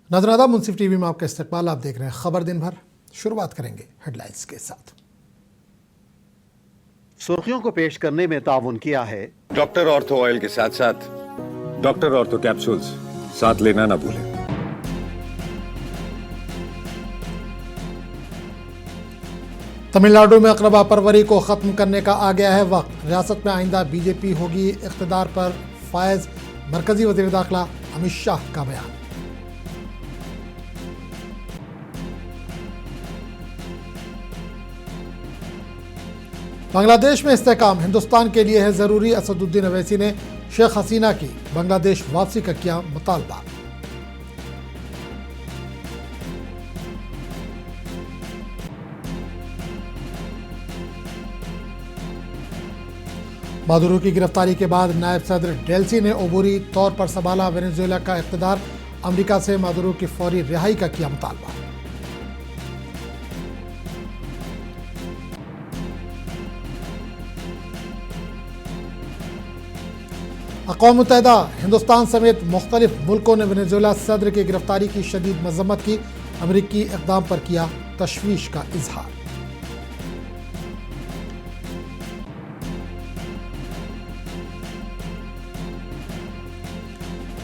नजराना मुंसिफ टीवी में आपका इस्तकबाल। आप देख रहे हैं खबर दिन भर। शुरुआत करेंगे हेडलाइंस के साथ। सुर्खियों को पेश करने में ताउन किया है डॉक्टर ऑर्थो ऑयल के साथ साथ डॉक्टर ऑर्थो कैप्सूल्स साथ लेना ना भूलें। तमिलनाडु में अकरबा परवरी को खत्म करने का आ गया है वक्त। रियासत में आइंदा बीजेपी होगी इख्तिदार पर फायज। मरकजी वजीर दाखिला अमित शाह का बयान। बांग्लादेश में इस्तेहकाम हिंदुस्तान के लिए है जरूरी। असदुद्दीन अवैसी ने शेख हसीना की बांग्लादेश वापसी का किया मुतालबा। मादुरो की गिरफ्तारी के बाद नायब सदर डेल्सी ने अबूरी तौर पर संभाला वेनेजुएला का इख्तिदार। अमेरिका से मादुरो की फौरी रिहाई का किया मुतालबा। अक़वाम मुत्तहिदा हिंदुस्तान समेत मुख्तलिफ मुल्कों ने वेनेजुएला सदर की गिरफ्तारी की शदीद मजम्मत की। अमरीकी इक़दाम पर किया तशवीश का इजहार।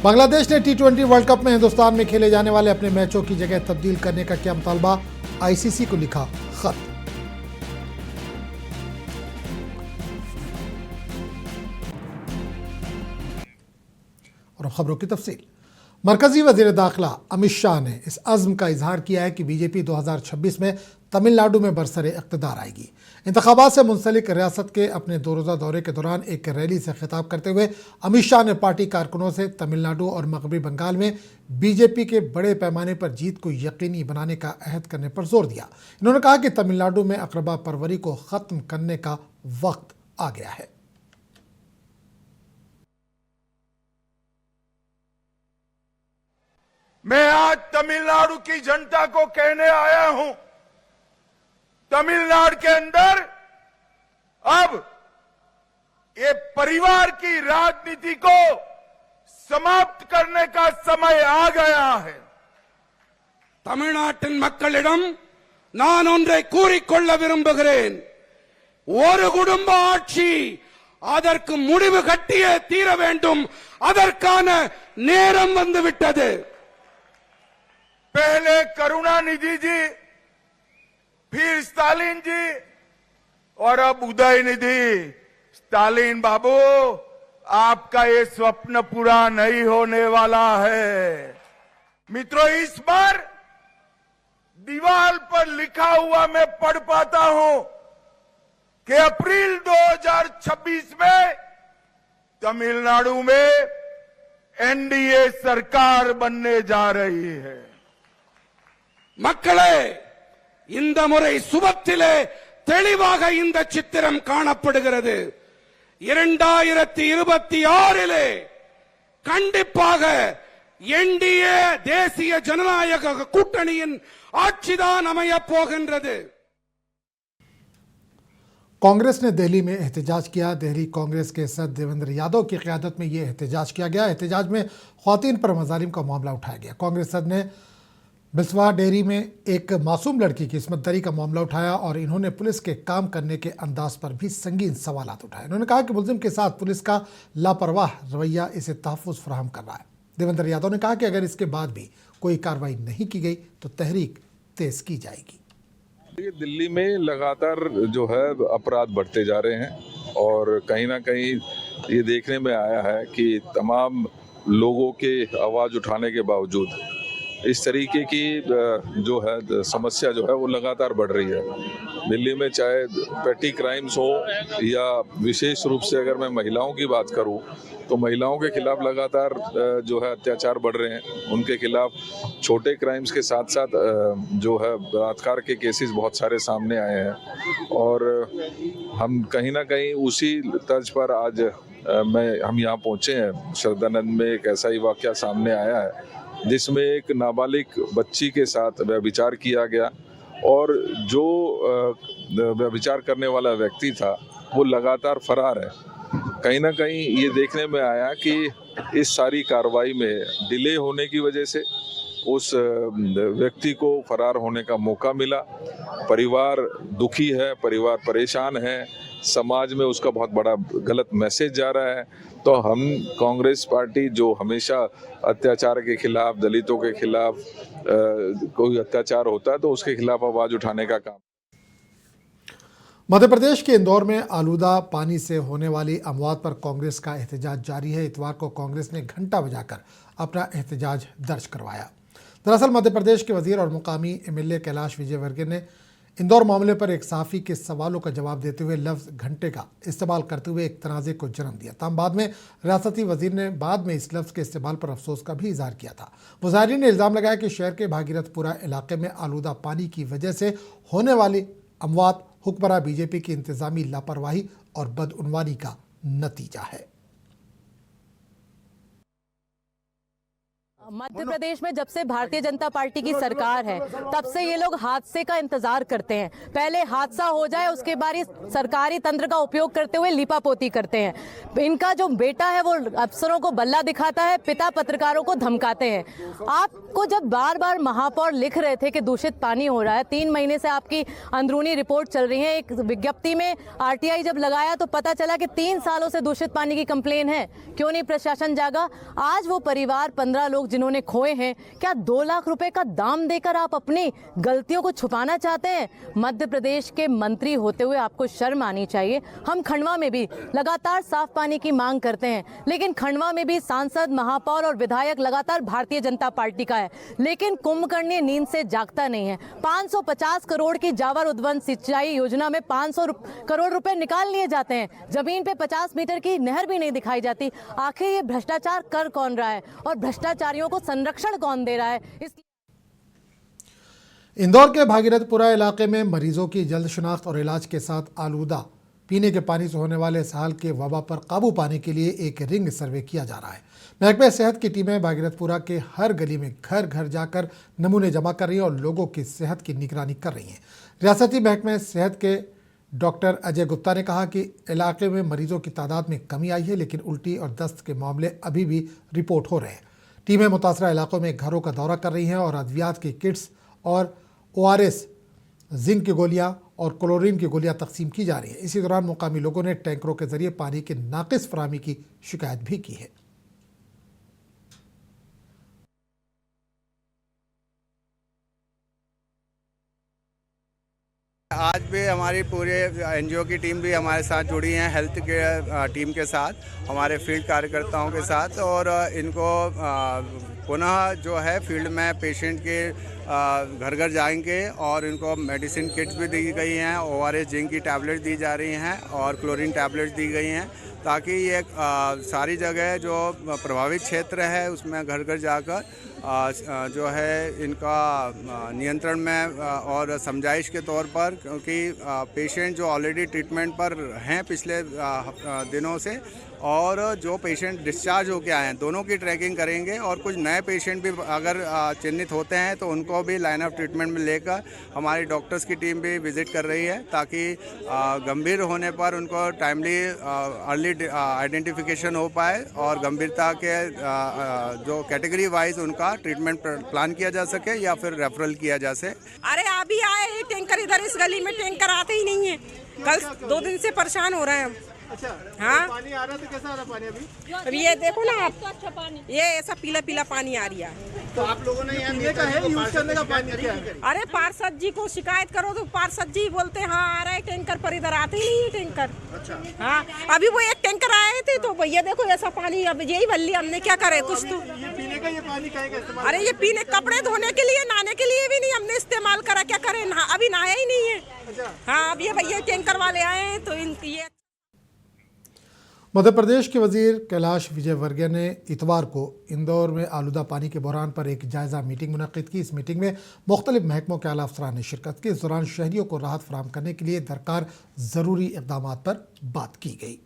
बांग्लादेश ने T20 वर्ल्ड कप में हिंदुस्तान में खेले जाने वाले अपने मैचों की जगह तब्दील करने का किया मुतालबा। ICC को लिखा खत। और अब खबरों की तफसील। मरकजी वजीर दाखिला अमित शाह ने इस अज़्म का इजहार किया है कि बीजेपी 2026 में तमिलनाडु में बरसरे इक़्तिदार आएगी। इंतखाबात से मुंसलिक रियासत के अपने दो रोज़ा दौरे के दौरान एक रैली से खिताब करते हुए अमित शाह ने पार्टी कारकुनों से तमिलनाडु और मगरबी बंगाल में बीजेपी के बड़े पैमाने पर जीत को यकीनी बनाने का अहद करने पर जोर दिया। इन्होंने कहा कि तमिलनाडु में अक़रबा परवरी को ख़त्म करने का वक्त आ गया है। मैं आज तमिलनाडु की जनता को कहने आया हूं, तमिलनाडु के अंदर अब ये परिवार की राजनीति को समाप्त करने का समय आ गया है। தமிழ்நாட்டின் மக்களிடம் நான் ஒன்றை கூறிக்கொள்ள விரும்புகிறேன். ஒரு குடும்ப ஆட்சி அதற்கு முடிவு கட்டியே தீர வேண்டும். அதற்கான நேரம் வந்துவிட்டது. पहले करुणानिधि जी, फिर स्टालिन जी और अब उदयनिधि। स्टालिन बाबू, आपका ये स्वप्न पूरा नहीं होने वाला है। मित्रों, इस बार दीवार पर लिखा हुआ मैं पढ़ पाता हूं कि अप्रैल 2026 में तमिलनाडु में एनडीए सरकार बनने जा रही है। மக்களே, இந்த முறை சுபத்திலே தெளிவாக இந்த சித்திரம் காணப்படுகிறது. 2026 கண்டிப்பாக என்டிஏ தேசிய ஜனநாயக கூட்டணியின் ஆட்சிதான் அமையப் போகின்றது। कांग्रेस ने दिल्ली में एहतजाज किया। दिल्ली कांग्रेस के सदर देवेंद्र यादव की क़यादत में यह एहतजाज किया गया। एहतजाज में ख़वातीन पर मज़ालिम का मामला उठाया गया। कांग्रेस सदर ने बिस्वा डेयरी में एक मासूम लड़की की इस्मत दरी का मामला उठाया और इन्होंने पुलिस के काम करने के अंदाज पर भी संगीन सवालात उठाए। इन्होंने कहा कि मुलजिम के साथ पुलिस का लापरवाह रवैया इसे तहफ़्फ़ुज़ फराहम कर रहा है। देवेंद्र यादव ने कहा कि अगर इसके बाद भी कोई कार्रवाई नहीं की गई तो तहरीक तेज़ की जाएगी। दिल्ली में लगातार जो है अपराध बढ़ते जा रहे हैं और कहीं ना कहीं ये देखने में आया है कि तमाम लोगों के आवाज़ उठाने के बावजूद इस तरीके की जो है समस्या जो है वो लगातार बढ़ रही है। दिल्ली में चाहे पेटी क्राइम्स हो या विशेष रूप से अगर मैं महिलाओं की बात करूं तो महिलाओं के खिलाफ लगातार जो है अत्याचार बढ़ रहे हैं। उनके खिलाफ छोटे क्राइम्स के साथ साथ जो है बलात्कार के केसेस बहुत सारे सामने आए हैं और हम कहीं ना कहीं उसी तर्ज पर आज हम यहाँ पहुँचे हैं। श्रद्धानंद में एक ऐसा ही वाक़या सामने आया है जिसमें एक नाबालिग बच्ची के साथ व्यभिचार किया गया और जो व्यभिचार करने वाला व्यक्ति था वो लगातार फरार है। कहीं ना कहीं ये देखने में आया कि इस सारी कार्रवाई में डिले होने की वजह से उस व्यक्ति को फरार होने का मौका मिला। परिवार दुखी है, परिवार परेशान है, समाज में उसका बहुत बड़ा गलत मैसेज जा रहा है। तो हम कांग्रेस पार्टी जो हमेशा अत्याचार के खिलाफ, दलितों के खिलाफ कोई अत्याचार होता है तो उसके खिलाफ आवाज उठाने का काम। मध्य प्रदेश के इंदौर में आलूदा पानी से होने वाली अमवात पर कांग्रेस का एहतजाज जारी है। इतवार को कांग्रेस ने घंटा बजाकर अपना एहतजाज दर्ज करवाया। दरअसल मध्य प्रदेश के वजीर और मुकामी एमएलए कैलाश विजयवर्गीय ने इंदौर मामले पर एक सहाफ़ी के सवालों का जवाब देते हुए लफ्ज़ घंटे का इस्तेमाल करते हुए एक तनाज़े को जन्म दिया। तमाम बाद में रियासती वजीर ने बाद में इस लफ्ज़ के इस्तेमाल पर अफसोस का भी इजहार किया था। मुजाहिरीन ने इल्ज़ाम लगाया कि शहर के भागीरथपुरा इलाके में आलूदा पानी की वजह से होने वाली अमवात हुक्मरां बीजेपी की इंतजामी लापरवाही और बदउनवानी का नतीजा है। मध्य प्रदेश में जब से भारतीय जनता पार्टी की सरकार है तब से ये लोग हादसे का इंतजार करते हैं। पहले हादसा हो जाए उसके बाद सरकारी तंत्र का उपयोग करते हुए लीपापोती करते हैं। इनका जो बेटा है वो अफसरों को बल्ला दिखाता है, पिता पत्रकारों को धमकाते हैं। आपको जब बार बार महापौर लिख रहे थे कि दूषित पानी हो रहा है, 3 महीने से आपकी अंदरूनी रिपोर्ट चल रही है। एक विज्ञप्ति में आरटीआई जब लगाया तो पता चला कि 3 सालों से दूषित पानी की कंप्लेन है। क्यों नहीं प्रशासन जागा? आज वो परिवार 15 लोग जिन्होंने खोए हैं, क्या 2 लाख रुपए का दाम देकर आप अपनी गलतियों को छुपाना चाहते हैं? मध्य प्रदेश के मंत्री होते हुए आपको शर्म आनी चाहिए। हम खंडवा में भी लगातार साफ पानी की मांग करते हैं, लेकिन खंडवा में भी सांसद, महापौर और विधायक लगातार भारतीय जनता पार्टी का है, लेकिन कुंभकर्णी नींद से जागता नहीं है। 550 करोड़ की जावर उद्वन सिंचाई योजना में 500 करोड़ रुपए निकाल लिए जाते हैं, जमीन पे 50 मीटर की नहर भी नहीं दिखाई जाती। आखिर ये भ्रष्टाचार कर कौन रहा है और भ्रष्टाचारियों को संरक्षण कौन दे रहा है? इंदौर के भागीरथपुरा इलाके में मरीजों की जल्द शिनाख्त और इलाज के साथ आलूदा पीने के पानी से होने वाले साल के वबा पर काबू पाने के लिए एक रिंग सर्वे किया जा रहा है। महकमे सेहत की टीमें भागीरथपुरा के हर गली में घर घर जाकर नमूने जमा कर रही हैं और लोगों की सेहत की निगरानी कर रही हैं। रियासती महकमे सेहत के डॉक्टर अजय गुप्ता ने कहा कि इलाके में मरीजों की तादाद में कमी आई है, लेकिन उल्टी और दस्त के मामले अभी भी रिपोर्ट हो रहे हैं। टीमें मुतासरा इलाकों में घरों का दौरा कर रही हैं और अद्वियात की किट्स और ORS, जिंक की गोलियां और क्लोरीन की गोलियां तकसीम की जा रही हैं। इसी दौरान मुकामी लोगों ने टैंकरों के जरिए पानी की नाकिस फराहमी की शिकायत भी की है। आज भी हमारी पूरे NGO की टीम भी हमारे साथ जुड़ी है, हेल्थ के टीम के साथ, हमारे फील्ड कार्यकर्ताओं के साथ, और इनको पुनः जो है फील्ड में पेशेंट के घर घर जाएंगे और इनको मेडिसिन किट्स भी दी गई हैं, ORS जिंक की टैबलेट दी जा रही हैं और क्लोरीन टैबलेट्स दी गई हैं, ताकि ये सारी जगह जो प्रभावित क्षेत्र है उसमें घर घर जाकर जो है इनका नियंत्रण में और समझाइश के तौर पर, क्योंकि पेशेंट जो ऑलरेडी ट्रीटमेंट पर हैं पिछले दिनों से और जो पेशेंट डिस्चार्ज होकर आए हैं, दोनों की ट्रैकिंग करेंगे और कुछ नए पेशेंट भी अगर चिन्हित होते हैं तो उनको भी लाइन ऑफ ट्रीटमेंट में लेकर हमारी डॉक्टर्स की टीम भी विजिट कर रही है, ताकि गंभीर होने पर उनको टाइमली अर्ली आइडेंटिफिकेशन हो पाए और गंभीरता के जो कैटेगरी वाइज उनका ट्रीटमेंट प्लान किया जा सके या फिर रेफरल किया जा सके। अरे अभी आए ही टैंकर, इधर इस गली में टैंकर आते ही नहीं है। कल 2 दिन से परेशान हो रहे हैं हम। अच्छा, हाँ, पानी आ रहा है तो कैसा आ रहा है पानी अभी? अब ये देखो ना आप, ये ऐसा पीला पीला पानी आ रहा है। तो आप लोगों ने यहाँ पीने का है, यूज करने का पानी क्या है? अरे पार्षद जी को शिकायत करो तो पार्षद जी बोलते हैं हाँ आ रहा है टैंकर, पर इधर आते ही नहीं है टैंकर। अच्छा, हाँ, अभी वो एक टैंकर आए थे तो भैया देखो ऐसा पानी, अब यही बल्ली हमने क्या करे कुछ तो। ये पीने का ये पानी का इस्तेमाल? अरे ये पीने, कपड़े धोने के लिए, नहाने के लिए भी नहीं हमने इस्तेमाल करा, क्या करे, अभी नहाया ही नहीं है। हाँ, अब ये भैया टैंकर वाले आए हैं तो इनकी ये। मध्य प्रदेश के वजीर कैलाश विजयवर्गीय ने इतवार को इंदौर में आलूदा पानी के बहरान पर एक जायजा मीटिंग मुनक्किद की। इस मीटिंग में मुख्तलिफ महकमों के आला अफसरान ने शिरकत की। इस दौरान शहरियों को राहत फराहम करने के लिए दरकार ज़रूरी इक़दाम पर बात की गई।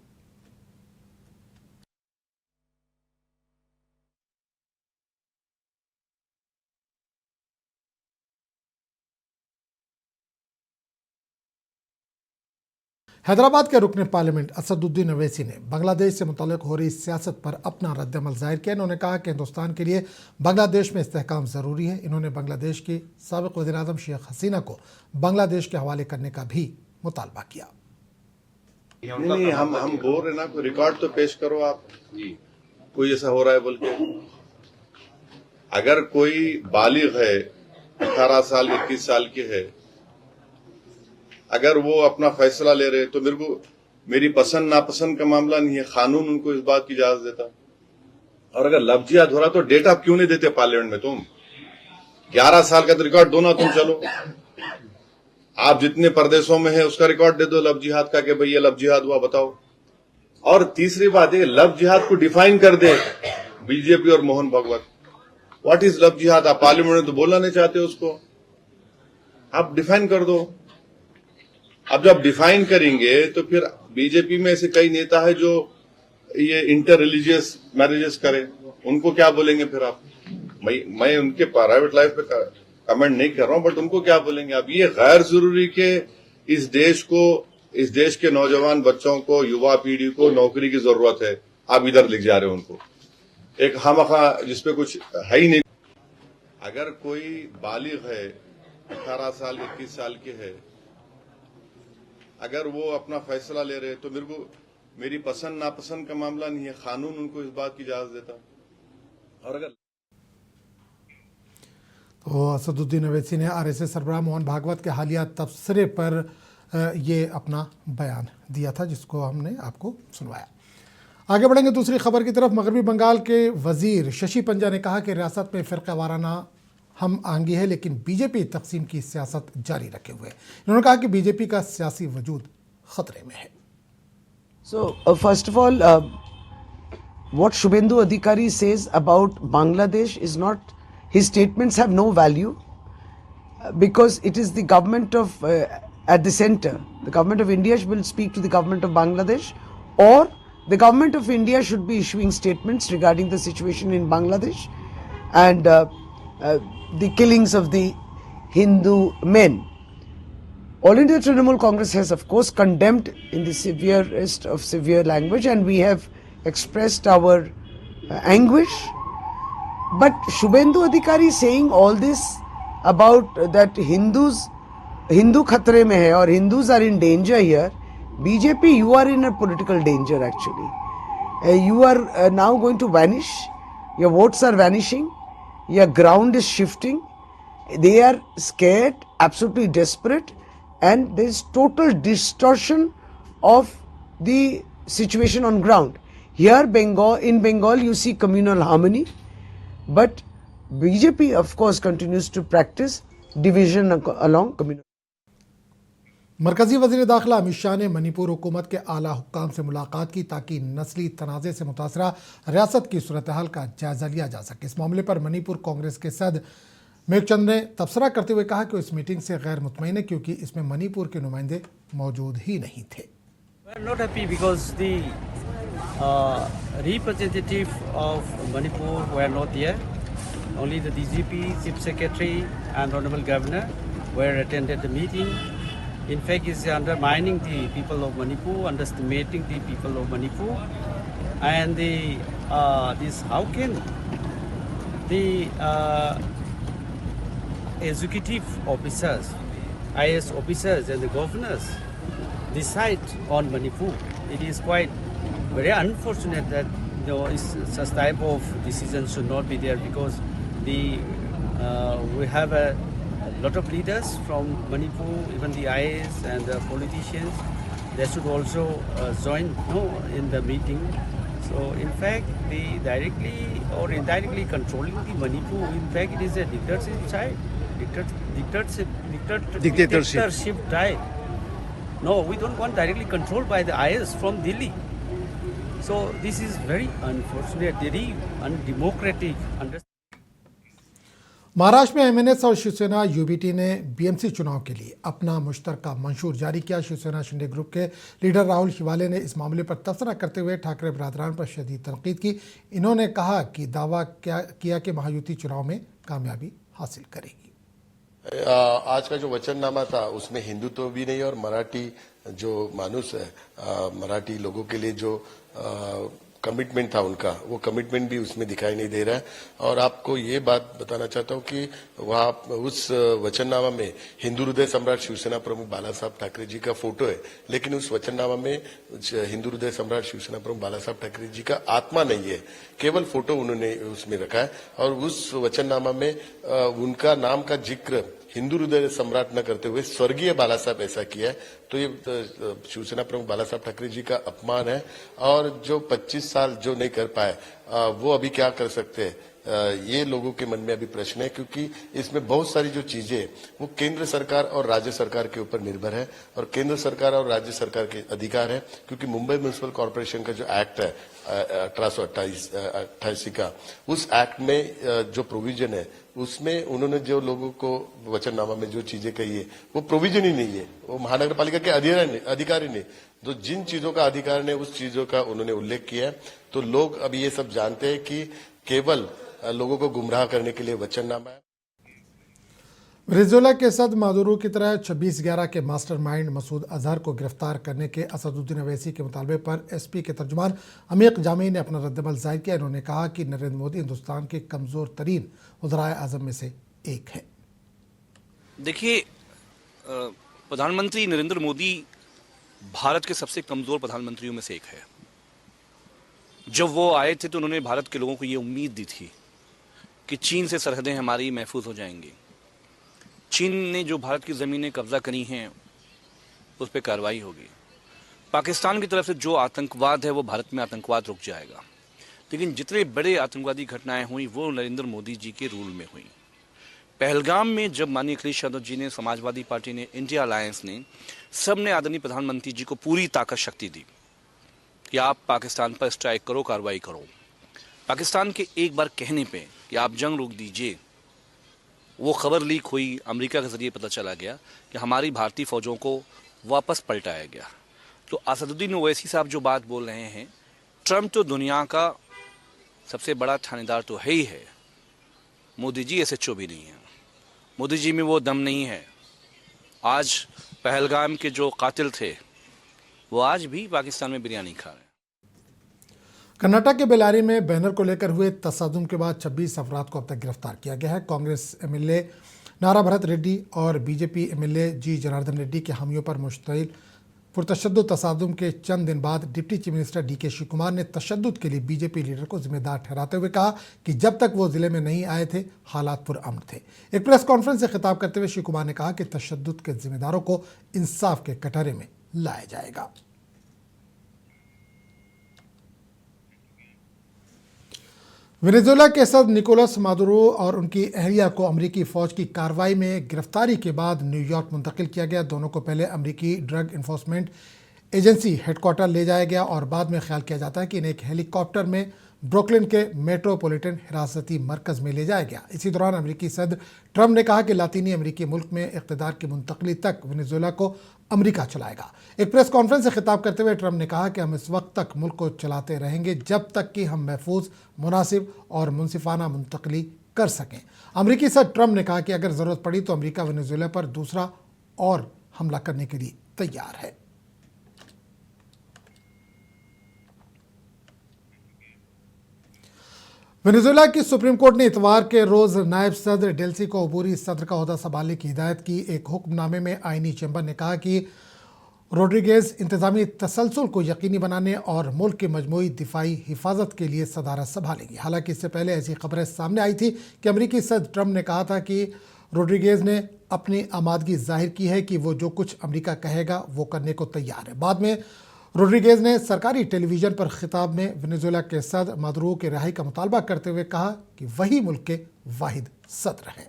हैदराबाद के रुकन पार्लियामेंट असदुद्दीन अवैसी ने बांग्लादेश से मुतल्लिक हो रही सियासत पर अपना रद्दअमल जाहिर किया। इन्होंने कहा कि हिंदुस्तान के लिए बांग्लादेश में इस्तेहकाम ज़रूरी है। इन्होंने बांग्लादेश की साबिक़ वज़ीर-ए-आज़म शेख हसीना को बांग्लादेश के हवाले करने का भी मुतालबा किया। नहीं, हम बोल रहे ना, कोई रिकॉर्ड तो पेश करो आप, कोई ऐसा हो रहा है बोल के। अगर कोई बालिग है, 18 साल 21 साल के है, अगर वो अपना फैसला ले रहे तो मेरी पसंद नापसंद का मामला नहीं है, कानून उनको इस बात की इजाजत देता। और अगर लव जिहाद हो रहा तो डेटा क्यों नहीं देते पार्लियामेंट में? तुम 11 साल का तो रिकॉर्ड दो ना, तुम चलो आप जितने प्रदेशों में है उसका रिकॉर्ड दे दो लव जिहाद का, कि भाई ये लव जिहाद हुआ, बताओ। और तीसरी बात है, लव जिहाद को डिफाइन कर दे बीजेपी और Mohan Bhagwat. What is love jihad? आप पार्लियामेंट में तो बोलना नहीं चाहते उसको, आप डिफाइन कर दो। अब जब डिफाइन करेंगे तो फिर बीजेपी में ऐसे कई नेता है जो ये इंटर रिलीजियस मैरिजेस करे, उनको क्या बोलेंगे फिर आप? मैं उनके प्राइवेट लाइफ पे कमेंट नहीं कर रहा हूं, बट उनको क्या बोलेंगे आप? ये गैर जरूरी के इस देश के नौजवान बच्चों को, युवा पीढ़ी को नौकरी की जरूरत है, आप इधर लिख जा रहे हो उनको, एक खामखा जिसपे कुछ है ही नहीं। अगर कोई बालिग है, 18 साल 21 साल के है, अगर वो अपना फैसला ले रहे तो मेरी पसंद नापसंद का मामला नहीं है, कानून उनको इस बात की इजाजत देता। और अगर तो असदुद्दीन अवैसी ने आरएसएस सरबराह मोहन भागवत के हालिया तबसरे पर ये अपना बयान दिया था, जिसको हमने आपको सुनवाया। आगे बढ़ेंगे दूसरी खबर की तरफ। मगरबी बंगाल के वजीर शशि पंजा ने कहा कि रियासत में फ़िरका वाराना हम आंगी है, लेकिन बीजेपी तकसीम की सियासत जारी रखे हुए। इन्होंने कहा कि बीजेपी का सियासी वजूद खतरे में है। So first of all, what Shubhendu Adhikari says about Bangladesh is not, his statements have no value because it is the government of at the center. The government of India will speak to the government of Bangladesh, or the government of India should be issuing statements regarding the situation in Bangladesh and the killings of the Hindu men. All India Trinamool Congress has of course condemned in the severest of severe language, and we have expressed our anguish. But Shubhendu Adhikari saying all this about that Hindu khatre mein hai or Hindus are in danger here. BJP, you are in a political danger actually. You are now going to vanish. Your votes are vanishing. Your ground is shifting. They are scared, absolutely desperate, and there is total distortion of the situation on ground. Here in Bengal you see communal harmony, but BJP of course continues to practice division along communal. मरकजी वज़ीर दाखिला अमित शाह ने मणिपुर हुकूमत के आला हुक्काम से मुलाकात की ताकि नस्ली तनाज़े से मुतासरा रियासत की सूरत हाल का जायज़ा लिया जा सके। इस मामले पर मणिपुर कांग्रेस के सदर मेघचंद ने तबसरा करते हुए कहा कि इस मीटिंग से गैर मुतमईन है क्योंकि इसमें मणिपुर के नुमाइंदे मौजूद ही नहीं थे। Not happy because the representative of Manipur were not there. Only the DGP, Chief Secretary and Honorable Governor were attended the meeting. In fact, it's undermining the people of Manipur, underestimating the people of Manipur, and this how can the executive officers, IS officers, and the governors decide on Manipur? It is quite very unfortunate that such type of decisions should not be there, because we have a lot of leaders from Manipur, even the IAS and the politicians. They should also join in the meeting. So in fact, the directly or indirectly controlling the Manipur, in fact it is a dictatorship type. No, we don't want directly controlled by the IAS from Delhi. So this is very unfortunate, very undemocratic. Maharashtra में MNS और Shiv Sena UBT ने BMC चुनाव के लिए अपना मुश्तरका मंशूर जारी किया। Shiv Sena Shinde group के लीडर राहुल शिवाले ने इस मामले पर तबसरा करते हुए ठाकरे बरादरान पर शदीद तनकीद की। इन्होंने कहा कि दावा किया कि महायुति चुनाव में कामयाबी हासिल करेगी। आज का जो वचननामा था उसमें हिंदुत्व भी नहीं और मराठी जो मानुस है मराठी लोगों के लिए जो कमिटमेंट था उनका, वो कमिटमेंट भी उसमें दिखाई नहीं दे रहा है। और आपको ये बात बताना चाहता हूँ कि वहाँ उस वचननामा में हिंदू हृदय सम्राट शिवसेना प्रमुख बाला साहब ठाकरे जी का फोटो है, लेकिन उस वचननामा में हिंदू हृदय सम्राट शिवसेना प्रमुख बाला साहब ठाकरे जी का आत्मा नहीं है, केवल फोटो उन्होंने उसमें रखा है। और उस वचननामा में उनका नाम का जिक्र हिंदू हृदय सम्राट न करते हुए स्वर्गीय बाला साहब ऐसा किया है, तो ये शिवसेना प्रमुख बाला साहब ठाकरे जी का अपमान है। और जो 25 साल जो नहीं कर पाए वो अभी क्या कर सकते हैं, ये लोगों के मन में अभी प्रश्न है, क्योंकि इसमें बहुत सारी जो चीजें वो केंद्र सरकार और राज्य सरकार के ऊपर निर्भर है, और केंद्र सरकार और राज्य सरकार के अधिकार है। क्योंकि मुंबई म्युनिसिपल कॉर्पोरेशन का जो एक्ट है 1888 का, उस एक्ट में जो प्रोविजन है उसमें उन्होंने जो लोगों को वचननामा में जो चीजें कही है वो प्रोविजन ही नहीं है, वो महानगर पालिका के अधिकारी नहीं, तो जिन चीजों का अधिकार ने उस चीजों का उन्होंने उल्लेख किया है। तो लोग अभी ये सब जानते हैं कि केवल लोगों को गुमराह करने के लिए वचननामा है। वेनेजुएला के सदर मादुरो की तरह 26/11 के मास्टरमाइंड मसूद अजहर को गिरफ्तार करने के असदुद्दीन अवैसी के मुतालबे पर एसपी के तर्जुमान अमीक जामी ने अपना रद्दमल जाहिर किया। इन्होंने कहा कि नरेंद्र मोदी हिंदुस्तान के कमज़ोर तरीन वज़राए आज़म में से एक है। देखिए, प्रधानमंत्री नरेंद्र मोदी भारत के सबसे कमज़ोर प्रधानमंत्रियों में से एक है। जब वो आए थे तो उन्होंने भारत के लोगों को ये उम्मीद दी थी कि चीन से सरहदें हमारी महफूज हो जाएंगी। चीन ने जो भारत की ज़मीनें कब्जा करी हैं उस पर कार्रवाई होगी। पाकिस्तान की तरफ से जो आतंकवाद है वो भारत में आतंकवाद रुक जाएगा। लेकिन जितने बड़े आतंकवादी घटनाएं हुई वो नरेंद्र मोदी जी के रूल में हुई। पहलगाम में जब माननीय अखिलेश यादव जी ने, समाजवादी पार्टी ने, इंडिया अलायंस ने, सब ने आदरणीय प्रधानमंत्री जी को पूरी ताकत शक्ति दी कि आप पाकिस्तान पर स्ट्राइक करो, कार्रवाई करो। पाकिस्तान के एक बार कहने पे कि आप जंग रोक दीजिए, वो खबर लीक हुई, अमेरिका के जरिए पता चला गया कि हमारी भारतीय फौजों को वापस पलटाया गया। तो असदुद्दीन ओवैसी साहब जो बात बोल रहे हैं, ट्रंप तो दुनिया का सबसे बड़ा थानेदार तो है ही है, मोदी जी एसएचओ भी नहीं है। मोदी जी में वो दम नहीं है। आज पहलगाम के जो कातिल थे वो आज भी पाकिस्तान में बिरयानी खा रहे हैं। कर्नाटक के बेलारी में बैनर को लेकर हुए तसादुम के बाद 26 अफराद को अब तक गिरफ्तार किया गया है। कांग्रेस एमएलए नारा भरत रेड्डी और बीजेपी एमएलए जी जनार्दन रेड्डी के हामियों पर मुश्तइल पुरतशद्दुद तसादुम के चंद दिन बाद deputy chief minister D K Shivakumar तशद्दुद के लिए बीजेपी लीडर को जिम्मेदार ठहराते हुए कहा कि जब तक वो जिले में नहीं आए थे हालात पुरअमन थे। एक प्रेस कॉन्फ्रेंस से खिताब करते हुए शिव कुमार ने कहा कि तशद्दुद के जिम्मेदारों को इंसाफ के कटहरे में लाया जाएगा। वेनेजुएला के सदर निकोलस मादुरो और उनकी अहलिया को अमरीकी फ़ौज की कार्रवाई में गिरफ्तारी के बाद न्यूयॉर्क मुंतकिल किया गया। दोनों को पहले अमरीकी ड्रग इन्फोर्समेंट एजेंसी हेडक्वार्टर ले जाया गया और बाद में ख्याल किया जाता है कि इन्हें एक हेलीकॉप्टर में ब्रुकलिन के मेट्रोपॉलिटन हिरासती मरकज़ में ले जाया गया। इसी दौरान अमरीकी सदर ट्रंप ने कहा कि लातीनी अमरीकी मुल्क में इक़्तिदार की मुंतकली तक वेनेजुएला को अमरीका चलाएगा। एक प्रेस कॉन्फ्रेंस से खिताब करते हुए ट्रंप ने कहा कि हम इस वक्त तक मुल्क को चलाते रहेंगे जब तक कि हम महफूज, मुनासिब और मुनसिफाना मुंतकली कर सकें। अमरीकी सदर ट्रंप ने कहा कि अगर ज़रूरत पड़ी तो अमरीका वेनेजुएला पर दूसरा और हमला करने के लिए तैयार है। वेनेजुएला की सुप्रीम कोर्ट ने इतवार के रोज नायब सदर डेल्सी को अबूरी सदर का ओहदा संभालने की हिदायत की। एक हुक्मनामे में आईनी चैम्बर ने कहा कि रोड्रिगेज इंतजामी तसलसल को यकीनी बनाने और मुल्क की मजमूई दिफाई हिफाजत के लिए सदारत संभालेंगी। हालांकि इससे पहले ऐसी खबरें सामने आई थी कि अमरीकी सदर ट्रंप ने कहा था कि रोड्रिगेज ने अपनी आमादगी जाहिर की है कि वो जो कुछ अमरीका कहेगा वो करने को तैयार है। बाद में रोड्रिगेज ने सरकारी टेलीविज़न पर खिताब में वेनेजुएला के सदर मादुरो के रिहाई का मुतालबा करते हुए कहा कि वही मुल्क के वाहिद सदर हैं।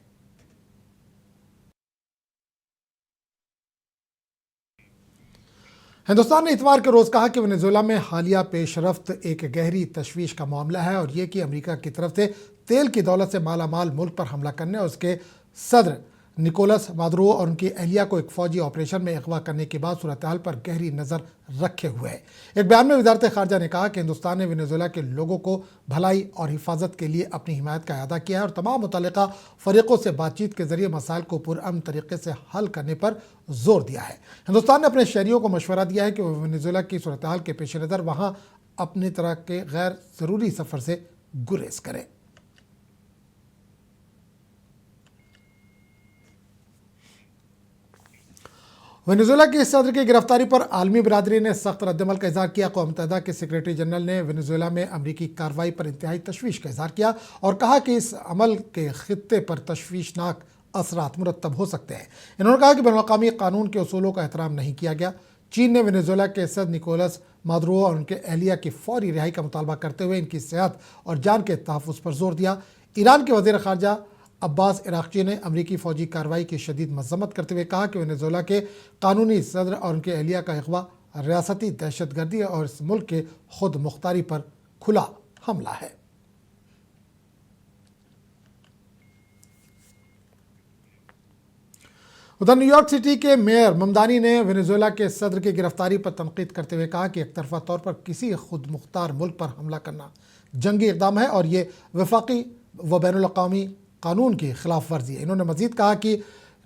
हिंदुस्तान ने इतवार के रोज़ कहा कि वेनेजुएला में हालिया पेशरफ्त एक गहरी तशवीश का मामला है और ये कि अमेरिका की तरफ से तेल की दौलत से माला माल मुल्क पर हमला करने और उसके सदर निकोलस मादुरो और उनकी अहलिया को एक फौजी ऑपरेशन में अगवा करने के बाद सूरत हाल पर गहरी नज़र रखे हुए है। एक बयान में वजारत खारजा ने कहा कि हिंदुस्तान ने वेनेजुएला के लोगों को भलाई और हिफाजत के लिए अपनी हिमायत का अदा किया है और तमाम मुतल्लिका फरीकों से बातचीत के जरिए मसाइल को पुरअमन तरीके से हल करने पर जोर दिया है। हिंदुस्तान ने अपने शहरियों को मशवरा दिया है कि वह वेनेजुएला की सूरत हाल के पेश नज़र वहाँ अपनी तरह के गैर ज़रूरी सफ़र से गुरेज करें। वेनेजुएला के सदर की गिरफ्तारी पर आलमी बिरादरी ने सख्त रद्दमल का इजहार किया। अक़वाम मुत्तहिदा के सेक्रेटरी जनरल ने वेनेजुएला में अमरीकी कार्रवाई पर इंतहाई तशवीश का इजहार किया और कहा कि इस अमल के खित्ते पर तशवीशनाक असरात मुरतब हो सकते हैं। इन्होंने कहा कि बैनुल-अक़वामी कानून के उसूलों का एहतराम नहीं किया गया। चीन ने वेनेजुएला के सदर निकोलस मादुरो और उनके अहलिया की फौरी रिहाई का मुतालबा करते हुए इनकी सेहत और जान के तहफ़्फ़ुज़ पर जोर दिया। ईरान के वज़ीर ख़ारजा अब्बास इराक़ची ने अमरीकी फ़ौजी कार्रवाई की शदीद मज़म्मत करते हुए कहा कि वेनेजुएला के कानूनी सदर और उनके अहलिया का अगवा रियासती दहशतगर्दी और इस मुल्क के खुद मुख्तारी पर खुला हमला है। उधर न्यूयॉर्क सिटी के मेयर ममदानी ने वेनेजुएला के सदर की गिरफ्तारी पर तनकीद करते हुए कहा कि एक तरफा तौर पर किसी खुद मुख्तार मुल्क पर हमला करना जंगी इक़दाम है और ये वफाकी व बैनुल-अक़वामी कानून की खिलाफ वर्जी है। इन्होंने मजीद कहा कि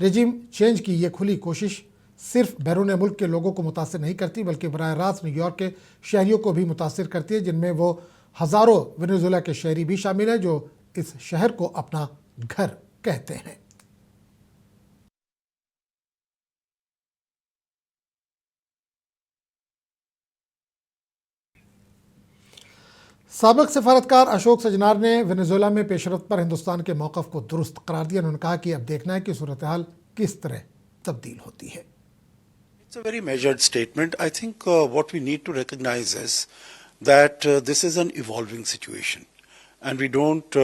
रेजिम चेंज की ये खुली कोशिश सिर्फ बैरून मुल्क के लोगों को मुतासिर नहीं करती बल्कि बराह रास्त न्यूयॉर्क के शहरियों को भी मुतासिर करती है, जिनमें वो हज़ारों वेनेजुएला के शहरी भी शामिल हैं जो इस शहर को अपना घर कहते हैं। साबिक सफारतकार अशोक सजनार ने वेनेजुएला में पेशरफ्त पर हिंदुस्तान के मौक़िफ़ को दुरुस्त करार दिया। उन्होंने कहा कि अब देखना है कि सूरत हाल किस तरह तब्दील होती है। It's a very measured statement. I think what we need to recognize is that this is an evolving situation and we don't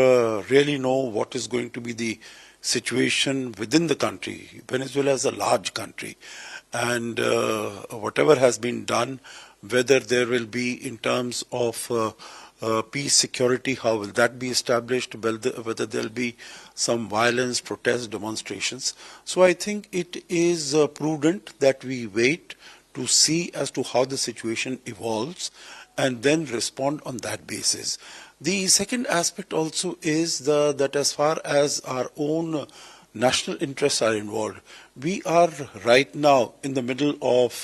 really know what is going to be the situation within the country. Venezuela is a large country and whatever has been done, whether there will be in terms of peace, security, how will that be established, whether there will be some violence, protests, demonstrations. So I think it is prudent that we wait to see as to how the situation evolves and then respond on that basis. The second aspect also is that as far as our own national interests are involved, we are right now in the middle of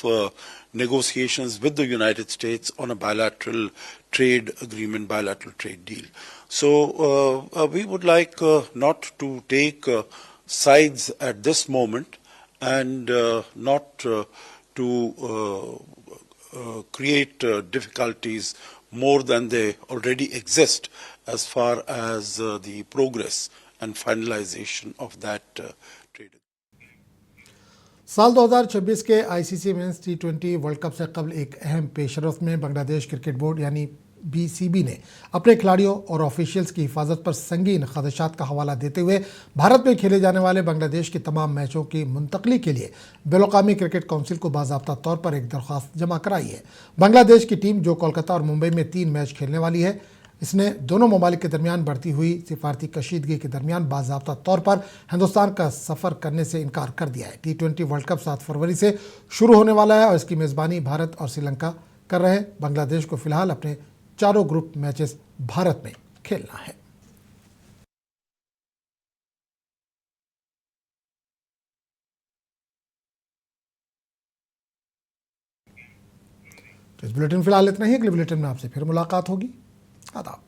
negotiations with the United States on a bilateral trade agreement, bilateral trade deal. So we would like not to take sides at this moment and not to create difficulties more than they already exist as far as the progress and finalization of that trade. साल 2026 के ICC men's टी20 world cup से कबल एक अहम पेशरफ्त में Bangladesh cricket board यानी BCB ने अपने खिलाड़ियों और ऑफिशियल्स की हिफाजत पर संगीन खदशात का हवाला देते हुए भारत में खेले जाने वाले बांग्लादेश के तमाम मैचों की मुंतकली के लिए बैनुल-अक़वामी क्रिकेट काउंसिल को बाज़ाब्ता तौर पर एक दरख्वास्त जमा कराई है। बांग्लादेश की टीम जो कोलकाता और मुंबई में 3 मैच खेलने वाली है, इसने दोनों ममालिक के दरमियान बढ़ती हुई सिफारती कशीदगी के दरमियान बाज़ाब्ता तौर पर हिंदुस्तान का सफ़र करने से इनकार कर दिया है। टी20 वर्ल्ड कप 7 फरवरी से शुरू होने वाला है और इसकी मेज़बानी भारत और श्रीलंका कर रहे हैं। बांग्लादेश को फिलहाल अपने चारों ग्रुप मैचेस भारत में खेलना है। तो इस बुलेटिन फिलहाल इतना ही। अगले बुलेटिन में आपसे फिर मुलाकात होगी। आदाब।